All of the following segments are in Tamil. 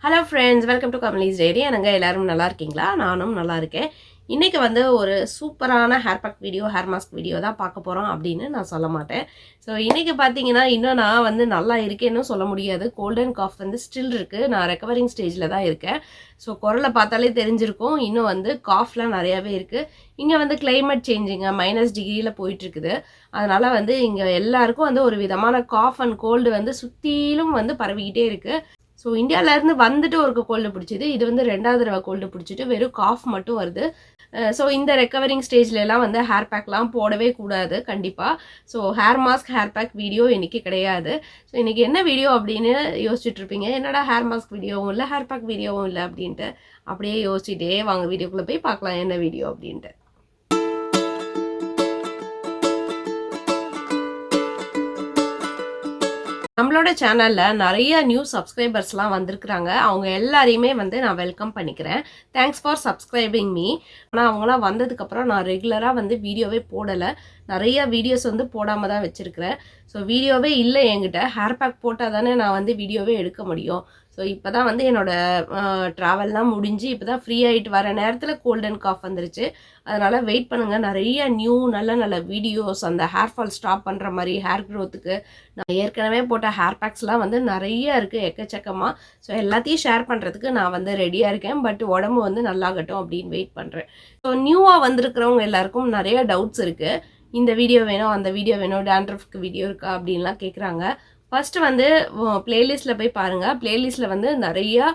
Hello friends, welcome to KamalisDiary. என்னங்க எல்லாரும் நல்லா இருக்கீங்களா? நானும் நல்லா இருக்கேன். இன்னைக்கு வந்து ஒரு சூப்பரான hair pack video, hair mask video தான் பார்க்க போறோம் அப்படின்னு நான் சொல்ல மாட்டேன். ஸோ இன்னைக்கு பார்த்தீங்கன்னா இன்னும் நான் வந்து நல்லா இருக்கேன்னு சொல்ல முடியாது. கோல்ட் அண்ட் காஃப் வந்து ஸ்டில் இருக்கு. நான் ரெக்கவரிங் ஸ்டேஜில் தான் இருக்கேன். ஸோ குரலை பார்த்தாலே தெரிஞ்சிருக்கும். இன்னும் வந்து காஃப்லாம் நிறையாவே இருக்குது. இங்கே வந்து கிளைமேட் சேஞ்சிங்க -டிகிரியில் போயிட்டு இருக்குது. அதனால வந்து இங்கே எல்லாருக்கும் வந்து ஒரு விதமான காஃப் அண்ட் கோல்டு வந்து சுற்றிலும் வந்து பரவிக்கிட்டே இருக்குது. ஸோ இந்தியாவிலேருந்து வந்துட்டு ஒரு கோல்டு பிடிச்சிது. இது வந்து 2வது தடவை கோல்டு பிடிச்சிட்டு வெறும் காஃப் மட்டும் வருது. ஸோ இந்த ரெக்கவரிங் ஸ்டேஜ்லலாம் வந்து ஹேர் பேக்லாம் போடவே கூடாது கண்டிப்பாக. So hair mask, hair pack video இன்றைக்கி கிடையாது. ஸோ இன்றைக்கி என்ன வீடியோ அப்படின்னு யோசிச்சுட்ருப்பீங்க. என்னடா ஹேர் மாஸ்க் வீடியோவும் இல்லை, ஹேர் பேக் வீடியோவும் இல்லை அப்படின்ட்டு. அப்படியே யோசிச்சுட்டே வாங்க வீடியோக்குள்ளே போய் பார்க்கலாம் என்ன வீடியோ அப்படின்ட்டு. நம்மளோட சேனலில் நிறைய நியூ சப்ஸ்கிரைபர்ஸ்லாம் வந்திருக்கிறாங்க. அவங்க எல்லாரையுமே வந்து நான் வெல்கம் பண்ணிக்கிறேன். Thanks for subscribing me. ஆனால் அவங்களாம் வந்ததுக்கப்புறம் நான் ரெகுலராக வந்து வீடியோவே போடலை. நிறைய வீடியோஸ் வந்து போடாமல் தான் வச்சுருக்கிறேன். ஸோ வீடியோவே இல்லை என்கிட்ட. ஹேர் பேக் போட்டால் தானே நான் வந்து வீடியோவே எடுக்க முடியும். ஸோ இப்போ தான் வந்து என்னோடய ட்ராவல்லாம் முடிஞ்சு இப்போ தான் ஃப்ரீ ஆகிட்டு வர நேரத்தில் கோல்ட் அண்ட் காஃப் வந்துருச்சு. அதனால் வெயிட் பண்ணுங்கள். நிறைய நியூ நல்ல நல்ல வீடியோஸ் அந்த ஹேர் ஃபால் ஸ்டாப் பண்ணுற மாதிரி, ஹேர் க்ரோத்துக்கு நான் ஏற்கனவே போட்ட ஹேர் பேக்ஸ்லாம் வந்து நிறைய இருக்குது எக்கச்சக்கமாக. ஸோ எல்லாத்தையும் ஷேர் பண்ணுறதுக்கு நான் வந்து ரெடியாக இருக்கேன். பட் உடம்பு வந்து நல்லாகட்டும் அப்படின்னு வெயிட் பண்ணுறேன். ஸோ நியூவாக வந்திருக்கிறவங்க எல்லாருக்கும் நிறைய டவுட்ஸ் இருக்குது. இந்த வீடியோ வேணும், அந்த வீடியோ வேணும், டேண்ட்ரஃப்க்கு வீடியோ இருக்கா அப்படின்லாம் கேட்குறாங்க. ஃபஸ்ட்டு வந்து ப்ளேலிஸ்ட்டில் போய் பாருங்கள். ப்ளேலிஸ்ட்டில் வந்து நிறையா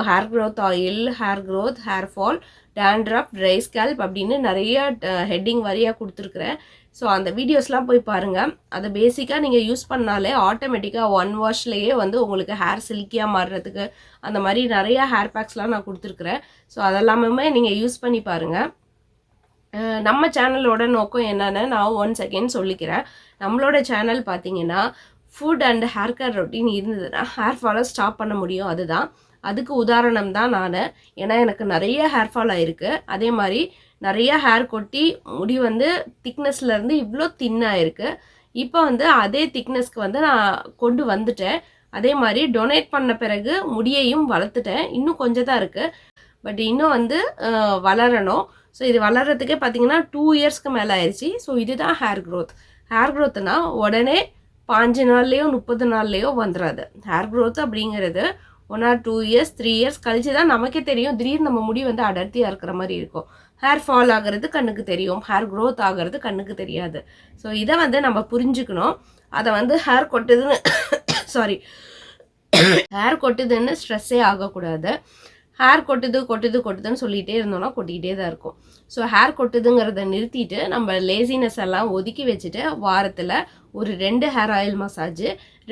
hair growth oil, hair growth, hair fall, dandruff, try scalp அப்படின்னு நிறைய ஹெட்டிங் வரியாக கொடுத்துருக்குறேன். ஸோ அந்த வீடியோஸ்லாம் போய் பாருங்கள். அதை பேசிக்காக நீங்கள் யூஸ் பண்ணாலே ஆட்டோமேட்டிக்காக 1 வாஷ்லேயே வந்து உங்களுக்கு ஹேர் சில்கியாக மாறுறதுக்கு அந்த மாதிரி நிறையா ஹேர் பேக்ஸ்லாம் நான் கொடுத்துருக்குறேன். ஸோ அதெல்லாமே நீங்கள் யூஸ் பண்ணி பாருங்கள். நம்ம சேனலோட நோக்கம் என்னென்னு நான் ஒன்ஸ் அகெயின் சொல்லிக்கிறேன். நம்மளோட சேனல் பார்த்தீங்கன்னா food and hair care routine இருந்ததுன்னா ஹேர் ஃபாலை ஸ்டாப் பண்ண முடியும். அதுக்கு உதாரணம் தான் நான். ஏன்னா எனக்கு நிறைய ஹேர் ஃபால் ஆகிருக்கு. அதே மாதிரி நிறைய ஹேர் கொட்டி முடி வந்து திக்னஸ்லேருந்து இவ்வளோ தின்னாயிருக்கு. இப்போ வந்து அதே திக்னஸ்க்கு வந்து நான் கொண்டு வந்துட்டேன். அதே மாதிரி டொனேட் பண்ண பிறகு முடியையும் வளர்த்துட்டேன். இன்னும் கொஞ்சம் தான் இருக்குது. பட் இன்னும் வந்து வளரணும். ஸோ இது வளர்கிறதுக்கே பார்த்தீங்கன்னா 2 இயர்ஸ்க்கு மேலே ஆயிடுச்சு. ஸோ இதுதான் ஹேர் க்ரோத். ஹேர் க்ரோத்னா உடனே 5 நாள்லேயோ 30 நாள்லேயோ வந்துடாது. ஹேர் க்ரோத் அப்படிங்கிறது 1 or 2 இயர்ஸ் 3 இயர்ஸ் கழிச்சு தான் நமக்கே தெரியும். திடீர்னு நம்ம முடி வந்து அடர்த்தியாக இருக்கிற மாதிரி இருக்கும். ஹேர் ஃபால் ஆகிறது கண்ணுக்கு தெரியும், ஹேர் க்ரோத் ஆகிறது கண்ணுக்கு தெரியாது. ஸோ இதை வந்து நம்ம புரிஞ்சுக்கணும். அதை வந்து ஹேர் கொட்டுதுன்னு ஹேர் கொட்டுதுன்னு ஸ்ட்ரெஸ்ஸே ஆகக்கூடாது. ஹேர் கொட்டுதுன்னு சொல்லிகிட்டே இருந்தோம்னா கொட்டிக்கிட்டே தான் இருக்கும். ஸோ ஹேர் கொட்டுதுங்கிறத நிறுத்திட்டு நம்ம லேசினஸ் எல்லாம் ஒதுக்கி வச்சுட்டு வாரத்தில் ஒரு 2 hair oil massage,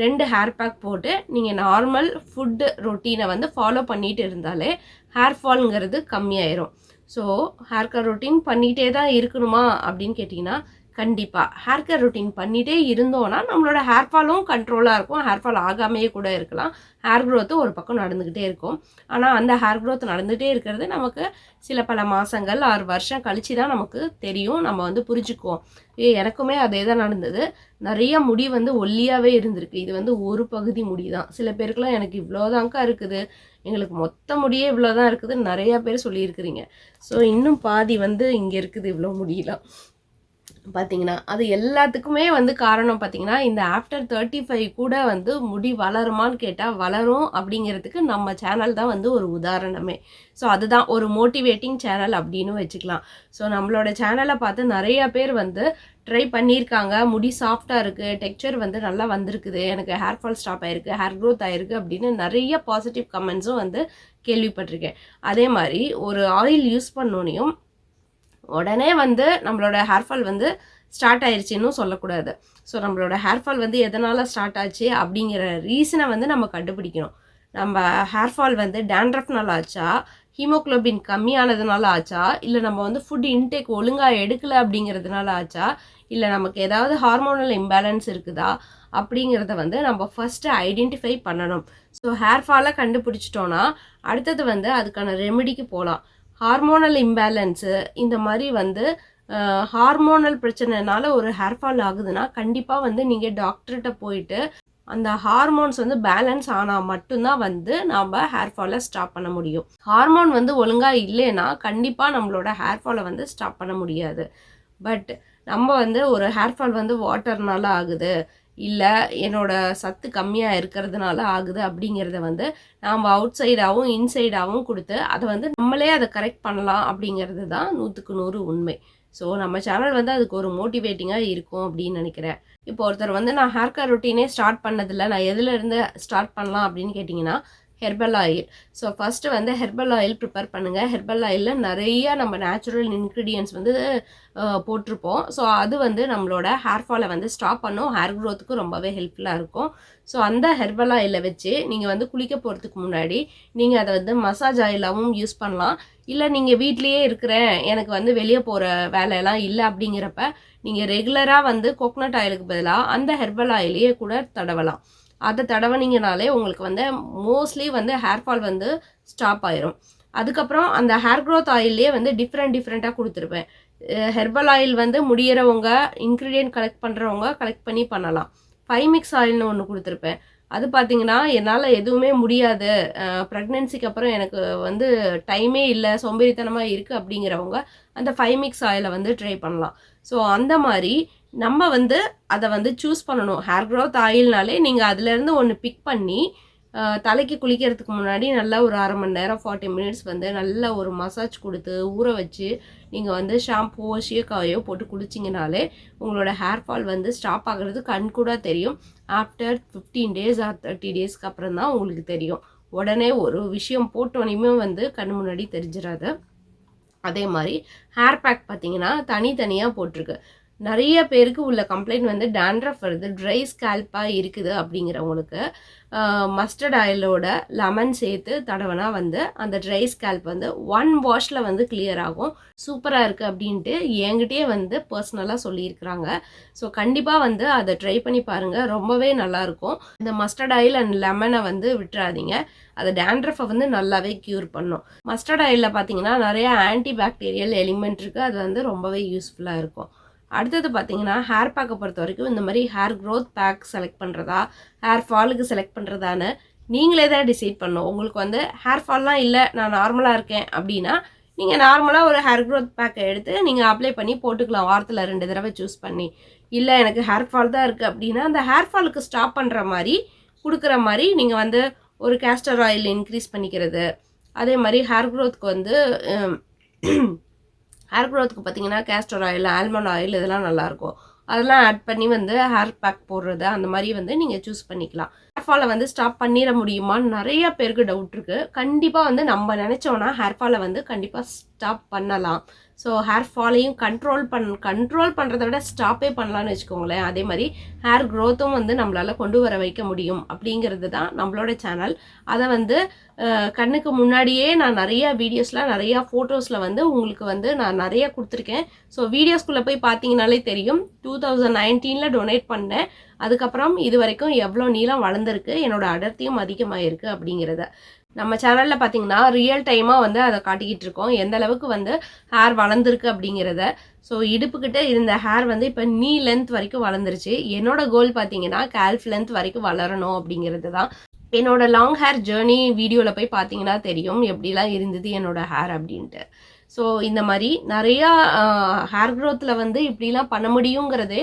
2 hair pack போட்டு நீங்கள் நார்மல் ஃபுட்டு ரொட்டீனை வந்து ஃபாலோ பண்ணிகிட்டு இருந்தாலே ஹேர் ஃபால்ங்கிறது கம்மியாயிரும். ஸோ ஹேர் கேர் ரொட்டீன் பண்ணிகிட்டே தான் இருக்கணுமா அப்படின்னு கேட்டிங்கன்னா கண்டிப்பாக ஹேர் கேர் ரொட்டீன் பண்ணிகிட்டே இருந்தோன்னா நம்மளோட ஹேர் ஃபாலும் கண்ட்ரோலாக இருக்கும். ஹேர் ஃபால் ஆகாமையே கூட இருக்கலாம். ஹேர் க்ரோத்து ஒரு பக்கம் நடந்துக்கிட்டே இருக்கும். ஆனால் அந்த ஹேர் க்ரோத் நடந்துகிட்டே இருக்கிறது நமக்கு பல மாதங்கள் 6 வருஷம் கழிச்சு தான் நமக்கு தெரியும். நம்ம வந்து புரிஞ்சுக்குவோம். எனக்குமே அதே தான் நடந்தது. நிறைய முடி வந்து ஒல்லியாகவே இருந்திருக்கு. இது வந்து ஒரு பகுதி முடி தான். சில பேருக்குலாம் எனக்கு இவ்வளோதாங்க்கா இருக்குது, எங்களுக்கு மொத்த முடியே இவ்வளோ தான் இருக்குதுன்னு நிறையா பேர் சொல்லியிருக்கிறீங்க. ஸோ இன்னும் பாதி வந்து இங்கே இருக்குது இவ்வளோ முடியலாம் பார்த்தீங்கன்னா. அது எல்லாத்துக்குமே வந்து காரணம் பார்த்தீங்கன்னா இந்த ஆஃப்டர் 35 கூட வந்து முடி வளருமான்னு கேட்டால் வளரும் அப்படிங்கிறதுக்கு நம்ம சேனல் தான் வந்து ஒரு உதாரணமே. ஸோ அதுதான் ஒரு மோட்டிவேட்டிங் சேனல் அப்படின்னு வச்சுக்கலாம். ஸோ நம்மளோட சேனலை பார்த்து நிறையா பேர் வந்து ட்ரை பண்ணியிருக்காங்க. முடி சாஃப்டாக இருக்குது, டெக்ஸ்சர் வந்து நல்லா வந்திருக்குது, எனக்கு ஹேர் ஃபால் ஸ்டாப் ஆகிருக்கு, ஹேர் க்ரோத் ஆகிருக்கு அப்படின்னு நிறைய பாசிட்டிவ் கமெண்ட்ஸும் வந்து கேள்விப்பட்டிருக்கேன். அதே மாதிரி ஒரு ஆயில் யூஸ் பண்ணோனையும் உடனே வந்து நம்மளோட ஹேர் ஃபால் வந்து ஸ்டார்ட் ஆயிடுச்சுன்னு சொல்லக்கூடாது. ஸோ நம்மளோட ஹேர் ஃபால் வந்து எதனால் ஸ்டார்ட் ஆச்சு அப்படிங்கிற ரீசனை வந்து நம்ம கண்டுபிடிக்கணும். நம்ம ஹேர் ஃபால் வந்து டேண்ட்ரஃப்னால ஆச்சா, ஹீமோக்ளோபின் கம்மியானதுனால ஆச்சா, இல்லை நம்ம வந்து ஃபுட் இன்டேக் ஒழுங்காக எடுக்கலை அப்படிங்கிறதுனால ஆச்சா, இல்லை நமக்கு ஏதாவது ஹார்மோனல் இம்பேலன்ஸ் இருக்குதா அப்படிங்கிறத வந்து நம்ம ஃபஸ்ட்டு ஐடென்டிஃபை பண்ணணும். ஸோ ஹேர் ஃபாலை கண்டுபிடிச்சிட்டோன்னா அடுத்தது வந்து அதுக்கான ரெமெடிக்கு போகலாம். ஹார்மோனல் இம்பேலன்ஸு இந்த மாதிரி வந்து ஹார்மோனல் பிரச்சனைனால ஒரு ஹேர் ஃபால் ஆகுதுன்னா கண்டிப்பாக வந்து நீங்கள் டாக்டர்கிட்ட போயிட்டு அந்த ஹார்மோன்ஸ் வந்து பேலன்ஸ் ஆனால் மட்டும்தான் வந்து நம்ம ஹேர் ஃபாலை ஸ்டாப் பண்ண முடியும். ஹார்மோன் வந்து ஒழுங்காக இல்லைன்னா கண்டிப்பாக நம்மளோட ஹேர் ஃபாலை வந்து ஸ்டாப் பண்ண முடியாது. பட் நம்ம வந்து ஒரு ஹேர் ஃபால் வந்து வாட்டர்னால ஆகுது, இல்லை என்னோட சத்து கம்மியாக இருக்கிறதுனால ஆகுது அப்படிங்கிறத வந்து நாம் அவுட் சைடாகவும் இன்சைடாகவும் கொடுத்து அதை வந்து நம்மளே அதை கரெக்ட் பண்ணலாம் அப்படிங்கிறது தான் 100க்கு 100 உண்மை. ஸோ நம்ம சேனல் வந்து அதுக்கு ஒரு மோட்டிவேட்டிங்காக இருக்கும் அப்படின்னு நினைக்கிறேன். இப்போ ஒருத்தர் வந்து நான் ஹேர் கேர் ரொட்டீனே ஸ்டார்ட் பண்ணதில்லை, நான் எதுலேருந்து ஸ்டார்ட் பண்ணலாம் அப்படின்னு கேட்டிங்கன்னா ஹெர்பல் ஆயில். ஸோ ஃபஸ்ட்டு வந்து ஹெர்பல் ஆயில் ப்ரிப்பேர் பண்ணுங்கள். ஹெர்பல் ஆயிலில் நிறைய நம்ம நேச்சுரல் இன்க்ரீடியன்ட்ஸ் வந்து போட்டிருப்போம். ஸோ அது வந்து நம்மளோட ஹேர் ஃபாலை வந்து ஸ்டாப் பண்ணும், ஹேர் க்ரோத்துக்கு ரொம்பவே ஹெல்ப்ஃபுல்லாக இருக்கும். ஸோ அந்த ஹெர்பல் ஆயிலை வச்சு நீங்கள் வந்து குளிக்க போகிறதுக்கு முன்னாடி நீங்கள் அதை வந்து மசாஜ் ஆயிலாகவும் யூஸ் பண்ணலாம். இல்லை நீங்கள் வீட்லேயே இருக்கிறேன், எனக்கு வந்து வெளியே போகிற வேலையெல்லாம் இல்லை அப்படிங்கிறப்ப நீங்கள் ரெகுலராக வந்து கோகோனட் ஆயிலுக்கு பதிலாக அந்த ஹெர்பல் ஆயிலையே கூட தடவலாம். அதை தடவினீங்கனாலே உங்களுக்கு வந்து மோஸ்ட்லி வந்து ஹேர் ஃபால் வந்து ஸ்டாப் ஆயிரும். அதுக்கப்புறம் அந்த ஹேர் க்ரோத் ஆயிலே வந்து டிஃப்ரெண்ட்டாக கொடுத்துருப்பேன். ஹெர்பல் ஆயில் வந்து முடியறவங்க, இன்க்ரீடியன்ட் கலெக்ட் பண்ணுறவங்க கலெக்ட் பண்ணி பண்ணலாம். 5 மிக்ஸ் ஆயில்னு ஒன்று கொடுத்துருப்பேன். அது பார்த்தீங்கன்னா என்னால் எதுவுமே முடியாது, ப்ரெக்னென்சிக்கு அப்புறம் எனக்கு வந்து டைமே இல்லை, சோம்பேறித்தனமாக இருக்குது அப்படிங்கிறவங்க அந்த 5 மிக்ஸ் ஆயிலை வந்து ட்ரை பண்ணலாம். ஸோ அந்த மாதிரி நம்ம வந்து அதை வந்து சூஸ் பண்ணணும். ஹேர் க்ரோத் ஆயில்னாலே நீங்கள் அதுலேருந்து ஒன்று பிக் பண்ணி தலைக்கு குளிக்கிறதுக்கு முன்னாடி நல்லா ஒரு 1/2 மணி நேரம் 40 மினிட்ஸ் வந்து நல்லா ஒரு மசாஜ் கொடுத்து ஊற வச்சு நீங்கள் வந்து ஷாம்புவோ ஷீக்காயோ போட்டு குளிச்சிங்கனாலே உங்களோட ஹேர் ஃபால் வந்து ஸ்டாப் ஆகிறது கண்கூட தெரியும். ஆஃப்டர் 15 டேஸ் ஆர் 30 டேஸ்க்கு அப்புறம் தான் உங்களுக்கு தெரியும். உடனே ஒரு விஷயம் போட்டோனையுமே வந்து கண் முன்னாடி தெரிஞ்சிடாது. அதே மாதிரி ஹேர் பேக் பார்த்தீங்கன்னா தனித்தனியாக போட்டிருக்கு. நிறைய பேருக்கு உள்ள கம்ப்ளைண்ட் வந்து டேண்ட்ரஃப் வருது, ட்ரை ஸ்கேல்பாக இருக்குது அப்படிங்கிறவங்களுக்கு மஸ்டர்ட் ஆயிலோட லெமன் சேர்த்து தடவைனா வந்து அந்த ட்ரை ஸ்கேல்ப் வந்து 1 வாஷில் வந்து கிளியர் ஆகும். சூப்பராக இருக்குது அப்படின்ட்டு என்கிட்டயே வந்து பர்சனலாக சொல்லியிருக்கிறாங்க. ஸோ கண்டிப்பாக வந்து அதை ட்ரை பண்ணி பாருங்கள், ரொம்பவே நல்லாயிருக்கும். இந்த மஸ்டர்ட் ஆயில் அண்ட் லெமனை வந்து விட்டுறாதீங்க, அது டேண்ட்ரஃபை வந்து நல்லாவே க்யூர் பண்ணும். மஸ்டர்ட் ஆயிலில் பார்த்தீங்கன்னா நிறைய ஆன்டி பாக்டீரியல் எலிமெண்ட் இருக்குது, அது வந்து ரொம்பவே யூஸ்ஃபுல்லாக இருக்கும். அடுத்தது பார்த்தீங்கன்னா ஹேர் பேக்கை பொறுத்த வரைக்கும் இந்த மாதிரி ஹேர் க்ரோத் பேக் செலக்ட் பண்ணுறதா ஹேர் ஃபாலுக்கு செலக்ட் பண்ணுறதான்னு நீங்களே தான் டிசைட் பண்ணணும். உங்களுக்கு வந்து ஹேர் ஃபால்லாம் இல்லை, நான் நார்மலாக இருக்கேன் அப்படின்னா நீங்கள் நார்மலாக ஒரு ஹேர் க்ரோத் பேக்கை எடுத்து நீங்கள் அப்ளை பண்ணி போட்டுக்கலாம், வாரத்தில் 2 தடவை சூஸ் பண்ணி. இல்லை எனக்கு ஹேர் ஃபால் தான் இருக்குது அப்படின்னா அந்த ஹேர் ஃபாலுக்கு ஸ்டாப் பண்ணுற மாதிரி கொடுக்குற மாதிரி நீங்கள் வந்து ஒரு கேஸ்டர் ஆயில் இன்க்ரீஸ் பண்ணிக்கிறது. அதே மாதிரி ஹேர் க்ரோத்துக்கு வந்து ஹேர் க்ரோத்துக்கு பார்த்தீங்கன்னா கேஸ்டர் ஆயில், ஆல்மண்ட் ஆயில் இதெல்லாம் நல்லாயிருக்கும். அதெல்லாம் ஆட் பண்ணி வந்து ஹேர் பேக் போடுறது அந்த மாதிரி வந்து நீங்கள் சூஸ் பண்ணிக்கலாம். ஹேர் ஃபாலை வந்து ஸ்டாப் பண்ணிட முடியுமான்னு நிறைய பேருக்கு டவுட் இருக்குது. கண்டிப்பாக வந்து நம்ம நினச்சோன்னா ஹேர் ஃபாலை வந்து கண்டிப்பாக ஸ்டாப் பண்ணலாம். ஸோ ஹேர் ஃபாலையும் கண்ட்ரோல் பண்ணுறத விட ஸ்டாப்பே பண்ணலான்னு வச்சுக்கோங்களேன். அதே மாதிரி ஹேர் க்ரோத்தும் வந்து நம்மளால் கொண்டு வர வைக்க முடியும் அப்படிங்கிறது தான் நம்மளோட சேனல். அதை வந்து கண்ணுக்கு முன்னாடியே நான் நிறையா வீடியோஸில் நிறையா ஃபோட்டோஸில் வந்து உங்களுக்கு வந்து நான் நிறையா கொடுத்துருக்கேன். ஸோ வீடியோஸ்குள்ளே போய் பார்த்தீங்கனாலே தெரியும். 2019 டொனேட் பண்ணேன், அதுக்கப்புறம் இது வரைக்கும் எவ்வளோ நீளம் வளர்ந்துருக்கு, என்னோட அடர்த்தியும் அதிகமாகிருக்கு அப்படிங்கிறத நம்ம சேனலில் பார்த்தீங்கன்னா ரியல் டைமாக வந்து அதை காட்டிக்கிட்டு இருக்கோம், எந்த அளவுக்கு வந்து ஹேர் வளர்ந்துருக்கு அப்படிங்கிறத. ஸோ இடுப்புக்கிட்ட இருந்த ஹேர் வந்து இப்போ நீ லென்த் வரைக்கும் வளர்ந்துருச்சு. என்னோட கோல் பார்த்தீங்கன்னா கால்ஃப் லென்த் வரைக்கும் வளரணும் அப்படிங்கிறது தான். என்னோட லாங் ஹேர் ஜேர்னி வீடியோவில் போய் பார்த்தீங்கன்னா தெரியும் எப்படிலாம் இருந்தது என்னோட ஹேர் அப்படின்ட்டு. ஸோ இந்த மாதிரி நிறையா ஹேர் க்ரோத்தில் வந்து இப்படிலாம் பண்ண முடியுங்கிறதே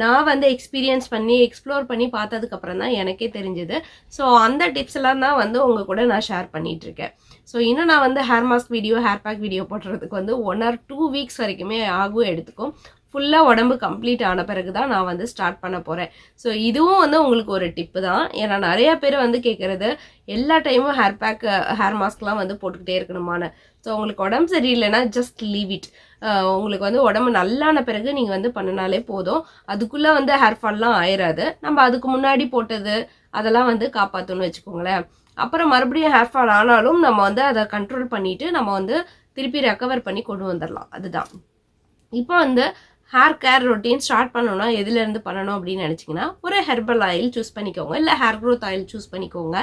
நான் வந்து எக்ஸ்பீரியன்ஸ் பண்ணி எக்ஸ்ப்ளோர் பண்ணி பார்த்ததுக்கப்புறம் தான் எனக்கே தெரிஞ்சுது. ஸோ அந்த டிப்ஸ் எல்லாம் தான் வந்து உங்கள் கூட நான் ஷேர் பண்ணிகிட்ருக்கேன். ஸோ இன்னும் நான் வந்து hair mask video, hair pack video போடுறதுக்கு வந்து 1 or 2 வீக்ஸ் வரைக்குமே ஆகும், எடுத்துக்கும். ஃபுல்லாக உடம்பு கம்ப்ளீட் ஆன பிறகு தான் நான் வந்து ஸ்டார்ட் பண்ண போகிறேன். ஸோ இதுவும் வந்து உங்களுக்கு ஒரு டிப்பு தான். ஏன்னா நிறையா பேர் வந்து கேட்குறது எல்லா டைமும் ஹேர் பேக், ஹேர் மாஸ்க்லாம் வந்து போட்டுக்கிட்டே இருக்கணுமான்னு. ஸோ உங்களுக்கு உடம்பு சரியில்லைன்னா ஜஸ்ட் லீவ் இட். உங்களுக்கு வந்து உடம்பு நல்லான பிறகு நீங்கள் வந்து பண்ணினாலே போதும். அதுக்குள்ளே வந்து ஹேர் ஃபால்லாம் ஆயிடாது. நம்ம அதுக்கு முன்னாடி போட்டது அதெல்லாம் வந்து காப்பாற்றணும்னு வச்சுக்கோங்களேன். அப்புறம் மறுபடியும் ஹேர் ஃபால் ஆனாலும் நம்ம வந்து அதை கண்ட்ரோல் பண்ணிவிட்டு நம்ம வந்து திருப்பி ரெக்கவர் பண்ணி கொண்டு வந்துடலாம். அதுதான் இப்போ வந்து ஹேர் கேர் ரொட்டீன் ஸ்டார்ட் பண்ணணும்னா எதுலேருந்து பண்ணணும் அப்படின்னு நினச்சிங்கன்னா ஒரு ஹெர்பல் ஆயில் சூஸ் பண்ணிக்கோங்க, இல்லை ஹேர் க்ரோத் ஆயில் சூஸ் பண்ணிக்கோங்க.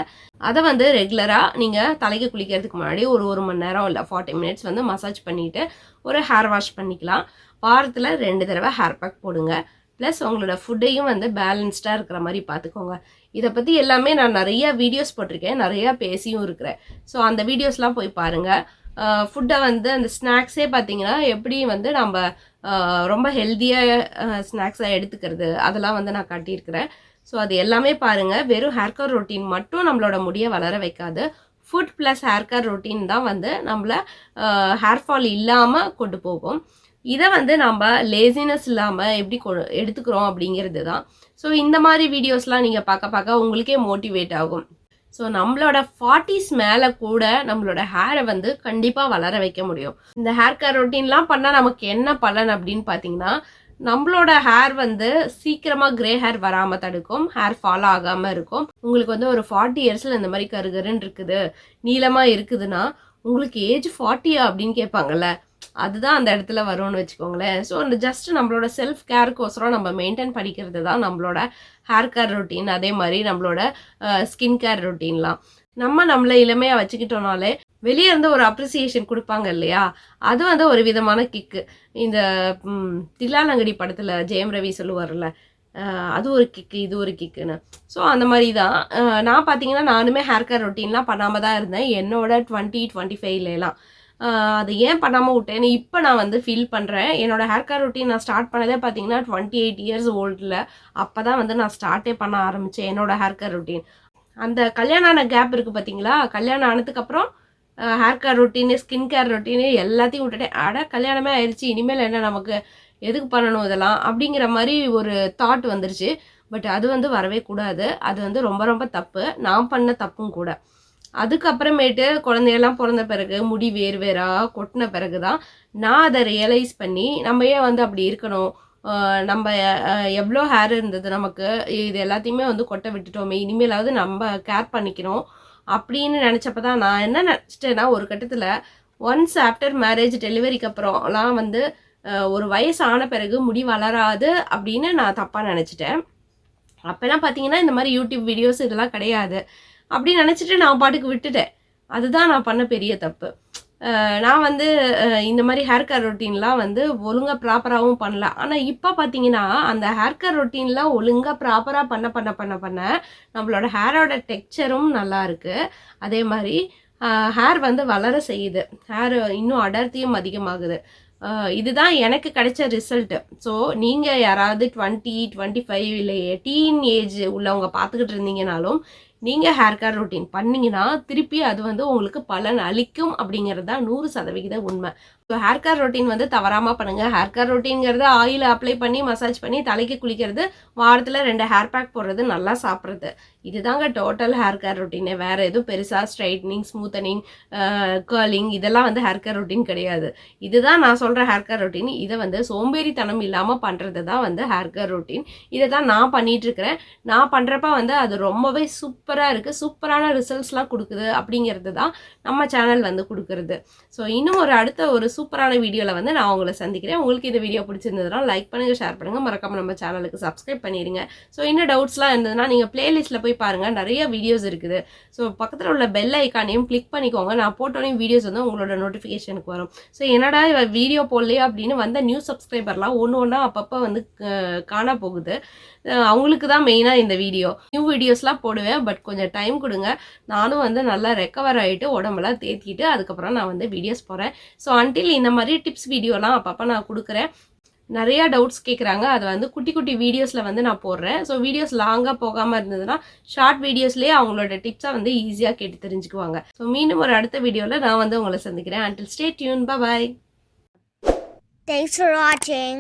அதை வந்து ரெகுலராக நீங்கள் தலைக்கு குளிக்கிறதுக்கு முன்னாடி ஒரு மணி நேரம் இல்லை 40 மினிட்ஸ் வந்து மசாஜ் பண்ணிவிட்டு ஒரு ஹேர் வாஷ் பண்ணிக்கலாம். வாரத்தில் 2 தடவை ஹேர் பேக் போடுங்க. ப்ளஸ் உங்களோட ஃபுட்டையும் வந்து பேலன்ஸ்டாக இருக்கிற மாதிரி பார்த்துக்கோங்க. இதை பற்றி எல்லாமே நான் நிறைய வீடியோஸ் போட்டிருக்கேன், நிறையா பேசியும் இருக்கிறேன். ஸோ அந்த வீடியோஸ்லாம் போய் பாருங்கள். ஃபுட்டை வந்து அந்த ஸ்நாக்ஸே பார்த்தீங்கன்னா எப்படி வந்து நம்ம ரொம்ப ஹெல்த்தியாக ஸ்நாக்ஸாக எடுத்துக்கிறது அதெல்லாம் வந்து நான் காட்டியிருக்கிறேன். ஸோ அது எல்லாமே பாருங்கள். வெறும் ஹேர் கேர் ரொட்டீன் மட்டும் நம்மளோட முடியை வளர வைக்காது. Food plus hair care routine தான் வந்து நம்மளை ஹேர் ஃபால் இல்லாமல் கொண்டு போகும். இதை வந்து நம்ம லேசினஸ் இல்லாமல் எப்படி எடுத்துக்கிறோம் அப்படிங்கிறது தான். ஸோ இந்த மாதிரி வீடியோஸ்லாம் நீங்கள் பார்க்க உங்களுக்கே மோட்டிவேட் ஆகும். ஸோ நம்மளோட 40s மேலே கூட நம்மளோட ஹேரை வந்து கண்டிப்பாக வளர வைக்க முடியும். இந்த ஹேர் கேர் ரொட்டீன்லாம் பண்ணால் நமக்கு என்ன பலன் அப்படின்னு பார்த்தீங்கன்னா, நம்மளோட ஹேர் வந்து சீக்கிரமாக கிரே ஹேர் வராமல் தடுக்கும், ஹேர் ஃபாலோ ஆகாமல் இருக்கும். உங்களுக்கு வந்து ஒரு 40 இயர்ஸில் இந்த மாதிரி கருகருன்னு இருக்குது, நீளமாக இருக்குதுன்னா உங்களுக்கு ஏஜ் 40யா அப்படின்னு கேட்பாங்கல்ல, அதுதான் அந்த இடத்துல வரும்னு வச்சுக்கோங்களேன். ஸோ அந்த ஜஸ்ட் நம்மளோட செல்ஃப் கேருக்கோசரம் நம்ம மெயின்டைன் பண்ணிக்கிறது தான் நம்மளோட ஹேர் கேர் ரொட்டீன். அதே மாதிரி நம்மளோட ஸ்கின் கேர் ரொட்டீன்லாம் நம்மளை இளமையாக வச்சுக்கிட்டோம்னாலே வெளியே இருந்து ஒரு அப்ரிசியேஷன் கொடுப்பாங்க இல்லையா, அது வந்து ஒரு விதமான கிக்கு. இந்த தில்லாலங்கடி படத்தில் ஜெயம் ரவி சொல்லுவார்ல, அது ஒரு கிக்கு இது ஒரு கிக்குன்னு. ஸோ அந்த மாதிரி தான் நான் பார்த்தீங்கன்னா நானுமே ஹேர் கேர் ரொட்டீன்லாம் பண்ணாமல் தான் இருந்தேன் என்னோட 20-25லாம். அது ஏன் பண்ணாமல் விட்டேன்னு இப்போ நான் வந்து ஃபீல் பண்ணுறேன். என்னோட ஹேர் கேர் ரொட்டீன் நான் ஸ்டார்ட் பண்ணதே பார்த்தீங்கன்னா 28 இயர்ஸ் ஓல்டில். அப்போ தான் வந்து நான் ஸ்டார்ட்டே பண்ண ஆரம்பித்தேன் என்னோட ஹேர் கேர் ரொட்டீன். அந்த கல்யாணம் ஆன கேப் இருக்குது பார்த்தீங்களா, கல்யாணம் ஆனதுக்கப்புறம் hair care routine skin care routine எல்லாத்தையும் விட்டுட்டேன். கல்யாணமே ஆயிடுச்சு, இனிமேல் என்ன நமக்கு எதுக்கு பண்ணணும் இதெல்லாம் அப்படிங்கிற மாதிரி ஒரு தாட் வந்துருச்சு. பட் அது வந்து வரவே கூடாது. அது வந்து ரொம்ப ரொம்ப தப்பு, நான் பண்ண தப்பும் கூட. அதுக்கப்புறமேட்டு குழந்தையெல்லாம் பிறந்த பிறகு முடி வேறாக கொட்டின பிறகு தான் நான் அதை ரியலைஸ் பண்ணி நம்ம ஏன் வந்து அப்படி இருக்கணும், நம்ம எவ்வளோ ஹேர் இருந்தது நமக்கு, இது எல்லாத்தையுமே வந்து கொட்ட விட்டுட்டோமே, இனிமேலாவது நம்ம கேர் பண்ணிக்கணும் அப்படின்னு நினச்சப்ப தான் நான் என்ன நினச்சிட்டேன்னா, ஒரு கட்டத்தில் ஒன்ஸ் ஆஃப்டர் மேரேஜ் டெலிவரிக்கு அப்புறம்லாம் வந்து ஒரு வயசு ஆன பிறகு முடி வளராது அப்படின்னு நான் தப்பாக நினச்சிட்டேன். அப்போல்லாம் பார்த்தீங்கன்னா இந்த மாதிரி யூடியூப் வீடியோஸ் இதெல்லாம் கிடையாது. அப்படி நினச்சிட்டு நான் பாட்டுக்கு விட்டுட்டேன். அதுதான் நான் பண்ண பெரிய தப்பு. நான் வந்து இந்த மாதிரி ஹேர் கேர் ரொட்டீன்லாம் வந்து ஒழுங்காக ப்ராப்பராகவும் பண்ணல. ஆனால் இப்போ பார்த்தீங்கன்னா அந்த ஹேர் கேர் ரொட்டீன்லாம் ஒழுங்காக ப்ராப்பராக பண்ண நம்மளோட ஹேரோட டெக்ஸ்சரும் நல்லா இருக்குது. அதே மாதிரி ஹேர் வந்து வளர செய்யுது, ஹேர் இன்னும் அடர்த்தியும் அதிகமாகுது. இதுதான் எனக்கு கிடைச்ச ரிசல்ட்டு. ஸோ நீங்கள் யாராவது 20-25 இல்லை டீன் ஏஜ் உள்ளவங்க பார்த்துக்கிட்டு இருந்தீங்கனாலும் நீங்கள் ஹேர் கேர் ரொட்டீன் பண்ணிங்கன்னா திருப்பி அது வந்து உங்களுக்கு பலன் அளிக்கும் அப்படிங்கிறது தான் 100% உண்மை. ஸோ ஹேர் கேர் ரொட்டீன் வந்து தவறாமல் பண்ணுங்கள். ஹேர் கேர் ரொட்டீன்கிறது ஆயில் அப்ளை பண்ணி மசாஜ் பண்ணி தலைக்கு குளிக்கிறது, வாரத்தில் 2 ஹேர் பேக் போடுறது, நல்லா சாப்பிட்றது, இதுதாங்க டோட்டல் ஹேர் கேர் ரொட்டீனே. வேறு எதுவும் பெருசாக ஸ்ட்ரைட்னிங், ஸ்மூத்தனிங், கேர்லிங் இதெல்லாம் வந்து ஹேர் கேர் ரொட்டீன் கிடையாது. இதுதான் நான் சொல்கிற ஹேர் கேர் ரொட்டீன். இதை வந்து சோம்பேறித்தனம் இல்லாமல் பண்ணுறது தான் வந்து ஹேர் கேர் ரொட்டீன். இதை தான் நான் பண்ணிகிட்ருக்கிறேன். நான் பண்ணுறப்ப வந்து அது ரொம்பவே சூப்பராக இருக்குது, சூப்பரான ரிசல்ட்ஸ்லாம் கொடுக்குது அப்படிங்கிறது தான் நம்ம சேனல் வந்து கொடுக்குறது. ஸோ இன்னும் அடுத்த ஒரு சூப்பரான வீடியோவில் வந்து நான் உங்களை சந்திக்கிறேன். உங்களுக்கு இந்த வீடியோ பிடிச்சிருந்ததுனா லைக் பண்ணுங்கள், ஷேர் பண்ணுங்கள், மறக்காமல் நம்ம சேனலுக்கு சப்ஸ்கிரைப் பண்ணிடுங்க. ஸோ இன்னும் டவுட்ஸ்லாம் இருந்ததுன்னா நீங்கள் பிளேலிஸ்ட்டில் போய் பாருங்கள், நிறைய வீடியோஸ் இருக்குது. ஸோ பக்கத்தில் உள்ள பெல் ஐக்கானையும் கிளிக் பண்ணிக்கோங்க. நான் போட்டோன்னே வீடியோஸ் வந்து உங்களோட நோட்டிஃபிகேஷனுக்கு வரும். ஸோ என்னடா வீடியோ போடலையா அப்படின்னு வந்த நியூ சப்ஸ்கிரைபர்லாம் ஒன்று அப்பப்போ வந்து காண போகுது. அவங்களுக்கு தான் மெயினாக இந்த நியூ வீடியோஸ்லாம் போடுவேன். பட் கொஞ்சம் டைம் கொடுங்க. நானும் வந்து நல்லா ரெக்கவர் ஆகிட்டு உடம்பெல்லாம் தேத்திட்டு அதுக்கப்புறம் நான் வந்து வீடியோஸ் போகிறேன். ஸோ அன்டில் இந்த மாதிரி டிப்ஸ் வீடியோலாம் அப்பப்போ நான் கொடுக்குறேன். நிறையா டவுட்ஸ் கேட்குறாங்க, அதை வந்து குட்டி குட்டி வீடியோஸில் வந்து நான் போடுறேன். ஸோ வீடியோஸ் லாங்காக போகாமல் இருந்ததுன்னா ஷார்ட் வீடியோஸ்லேயே அவங்களோட டிப்ஸை வந்து ஈஸியாக கேட்டு தெரிஞ்சுக்குவாங்க. ஸோ மீண்டும் அடுத்த வீடியோவில் நான் வந்து உங்களை சந்திக்கிறேன். Until stay tune, bye. Thanks for watching.